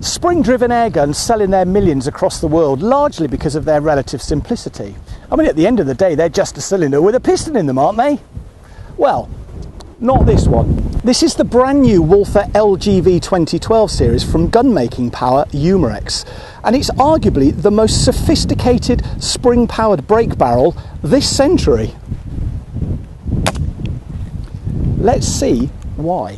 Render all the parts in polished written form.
Spring-driven air guns sell in their millions across the world, largely because of their relative simplicity. I mean, at the end of the day, they're just a cylinder with a piston in them, aren't they? Well, not this one. This is the brand new Wولther LGV 2012 series from gunmaking power Umarex, and it's arguably the most sophisticated spring-powered brake barrel this century. Let's see why.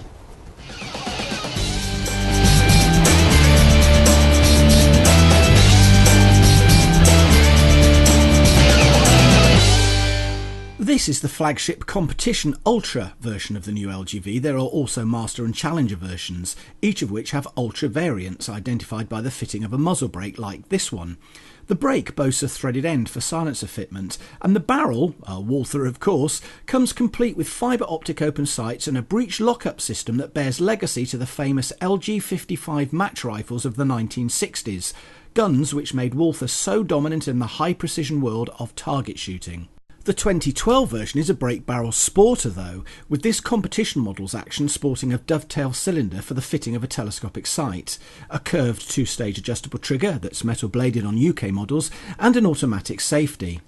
This is the flagship Competition Ultra version of the new LGV. There are also Master and Challenger versions, each of which have Ultra variants identified by the fitting of a muzzle brake like this one. The brake boasts a threaded end for silencer fitment, and the barrel, a Wولther of course, comes complete with fibre optic open sights and a breech lock-up system that bears legacy to the famous LG55 match rifles of the 1960s, guns which made Wولther so dominant in the high-precision world of target shooting. The 2012 version is a brake barrel sporter though, with this competition model's action sporting a dovetail cylinder for the fitting of a telescopic sight, a curved two-stage adjustable trigger that's metal bladed on UK models, and an automatic safety.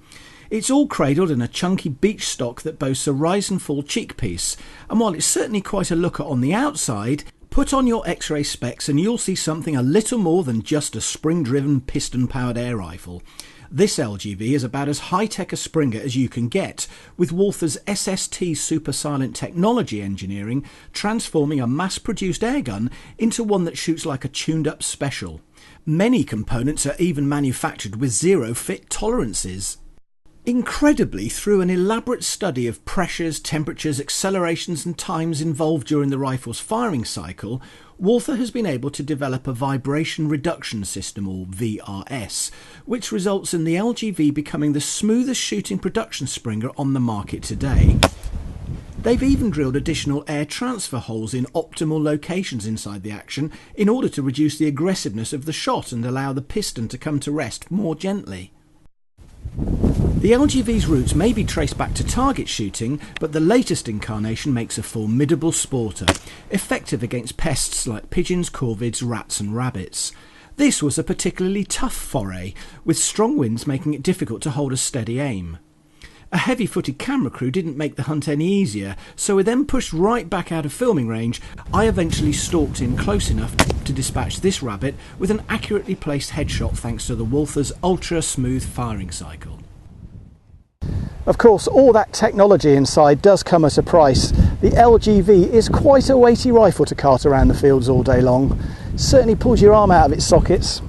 It's all cradled in a chunky beech stock that boasts a rise and fall cheek piece, and while it's certainly quite a looker on the outside, put on your X-ray specs and you'll see something a little more than just a spring-driven piston-powered air rifle. This LGV is about as high-tech a Springer as you can get, with Wولther's SST super silent technology engineering transforming a mass-produced airgun into one that shoots like a tuned-up special. Many components are even manufactured with zero fit tolerances. Incredibly, through an elaborate study of pressures, temperatures, accelerations and times involved during the rifle's firing cycle, Wولther has been able to develop a vibration reduction system, or VRS, which results in the LGV becoming the smoothest shooting production Springer on the market today. They've even drilled additional air transfer holes in optimal locations inside the action in order to reduce the aggressiveness of the shot and allow the piston to come to rest more gently. The LGV's roots may be traced back to target shooting, but the latest incarnation makes a formidable sporter, effective against pests like pigeons, corvids, rats and rabbits. This was a particularly tough foray, with strong winds making it difficult to hold a steady aim. A heavy-footed camera crew didn't make the hunt any easier, so with them pushed right back out of filming range, I eventually stalked in close enough to dispatch this rabbit with an accurately placed headshot thanks to the Wولther's ultra-smooth firing cycle. Of course, all that technology inside does come at a price. The LGV is quite a weighty rifle to cart around the fields all day long. Certainly pulls your arm out of its sockets.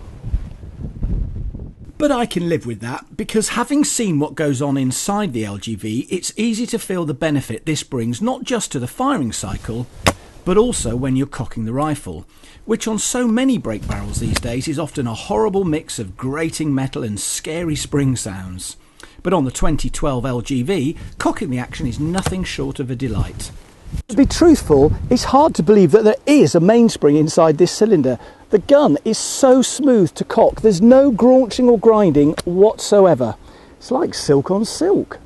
But I can live with that, because having seen what goes on inside the LGV, it's easy to feel the benefit this brings not just to the firing cycle, but also when you're cocking the rifle, which on so many brake barrels these days is often a horrible mix of grating metal and scary spring sounds. But on the 2012 LGV, cocking the action is nothing short of a delight. To be truthful, it's hard to believe that there is a mainspring inside this cylinder. The gun is so smooth to cock, there's no graunching or grinding whatsoever. It's like silk on silk.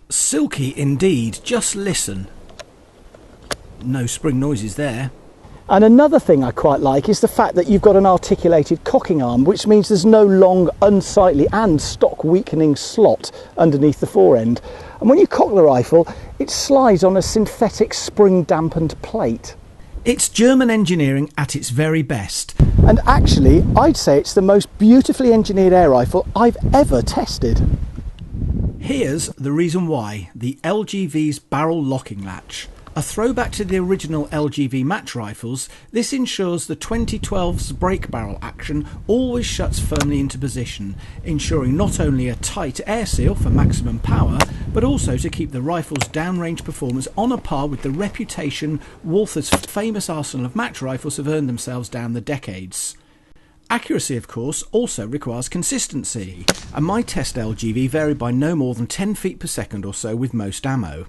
Silky indeed, just listen. No spring noises there. And another thing I quite like is the fact that you've got an articulated cocking arm, which means there's no long, unsightly and stock weakening slot underneath the fore end. And when you cock the rifle, it slides on a synthetic spring dampened plate. It's German engineering at its very best. And actually, I'd say it's the most beautifully engineered air rifle I've ever tested. Here's the reason why: the LGV's barrel locking latch. A throwback to the original LGV match rifles, this ensures the 2012's brake barrel action always shuts firmly into position, ensuring not only a tight air seal for maximum power, but also to keep the rifle's downrange performance on a par with the reputation Wولther's famous arsenal of match rifles have earned themselves down the decades. Accuracy, of course, also requires consistency, and my test LGV varied by no more than 10 feet per second or so with most ammo.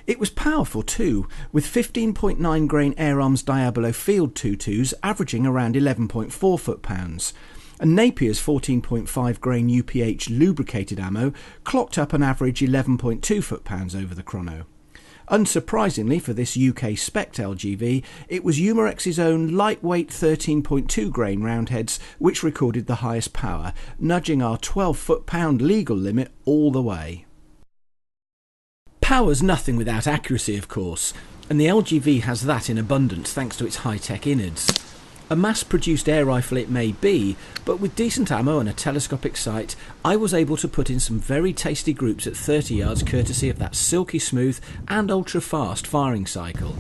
It was powerful too, with 15.9 grain Air Arms Diabolo Field 22s averaging around 11.4 foot-pounds, and Napier's 14.5 grain UPH lubricated ammo clocked up an average 11.2 foot-pounds over the chrono. Unsurprisingly for this UK spec LGV, it was Umarex's own lightweight 13.2 grain roundheads which recorded the highest power, nudging our 12 foot-pound legal limit all the way. Power's nothing without accuracy, of course, and the LGV has that in abundance thanks to its high-tech innards. A mass-produced air rifle it may be, but with decent ammo and a telescopic sight, I was able to put in some very tasty groups at 30 yards courtesy of that silky smooth and ultra-fast firing cycle.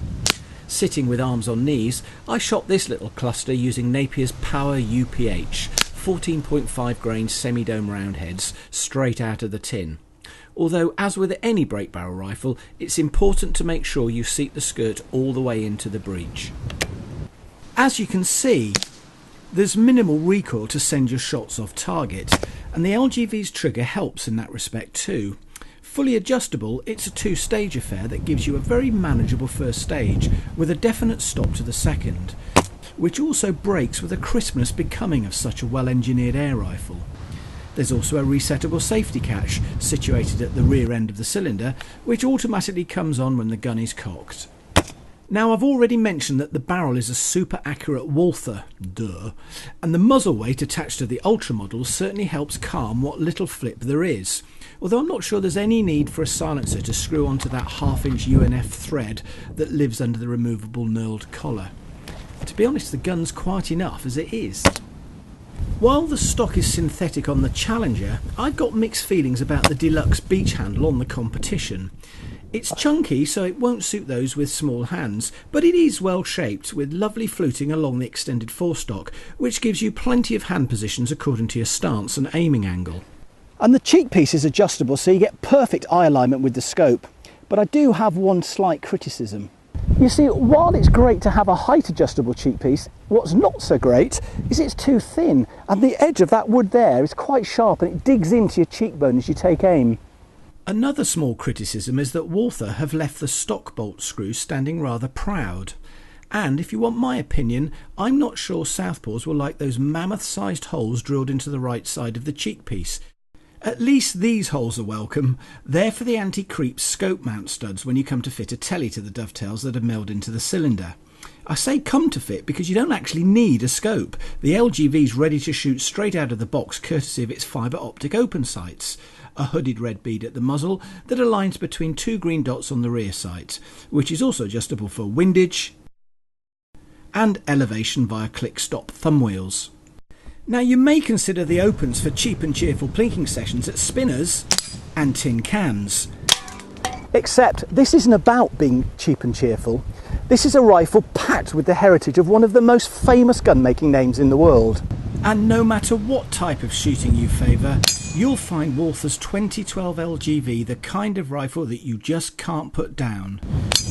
Sitting with arms on knees, I shot this little cluster using Napier's Power UPH, 14.5 grain semi-dome roundheads, straight out of the tin. Although, as with any break barrel rifle, it's important to make sure you seat the skirt all the way into the breech. As you can see, there's minimal recoil to send your shots off target, and the LGV's trigger helps in that respect too. Fully adjustable, it's a two-stage affair that gives you a very manageable first stage with a definite stop to the second, which also breaks with a crispness becoming of such a well-engineered air rifle. There's also a resettable safety catch situated at the rear end of the cylinder, which automatically comes on when the gun is cocked. Now, I've already mentioned that the barrel is a super accurate Wولthер, and the muzzle weight attached to the Ultra models certainly helps calm what little flip there is, although I'm not sure there's any need for a silencer to screw onto that half-inch UNF thread that lives under the removable knurled collar. To be honest, the gun's quite enough as it is. While the stock is synthetic on the Challenger, I've got mixed feelings about the deluxe beach handle on the competition. It's chunky, so it won't suit those with small hands, but it is well shaped with lovely fluting along the extended forestock, which gives you plenty of hand positions according to your stance and aiming angle. And the cheek piece is adjustable, so you get perfect eye alignment with the scope. But I do have one slight criticism. You see, while it's great to have a height adjustable cheek piece, what's not so great is it's too thin, and the edge of that wood there is quite sharp and it digs into your cheekbone as you take aim. Another small criticism is that Wولther have left the stock bolt screw standing rather proud. And if you want my opinion, I'm not sure Southpaws will like those mammoth-sized holes drilled into the right side of the cheek piece. At least these holes are welcome. They're for the anti-creep scope mount studs when you come to fit a telly to the dovetails that are milled into the cylinder. I say come to fit because you don't actually need a scope. The LGV's ready to shoot straight out of the box courtesy of its fibre optic open sights. A hooded red bead at the muzzle that aligns between two green dots on the rear sight, which is also adjustable for windage and elevation via click-stop thumb wheels. Now, you may consider the opens for cheap and cheerful plinking sessions at spinners and tin cans. Except this isn't about being cheap and cheerful. This is a rifle packed with the heritage of one of the most famous gun-making names in the world. And no matter what type of shooting you favour, you'll find Wولther's 2012 LGV the kind of rifle that you just can't put down.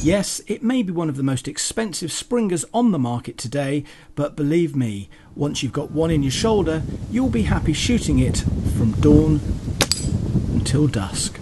Yes, it may be one of the most expensive springers on the market today, but believe me, once you've got one in your shoulder, you'll be happy shooting it from dawn until dusk.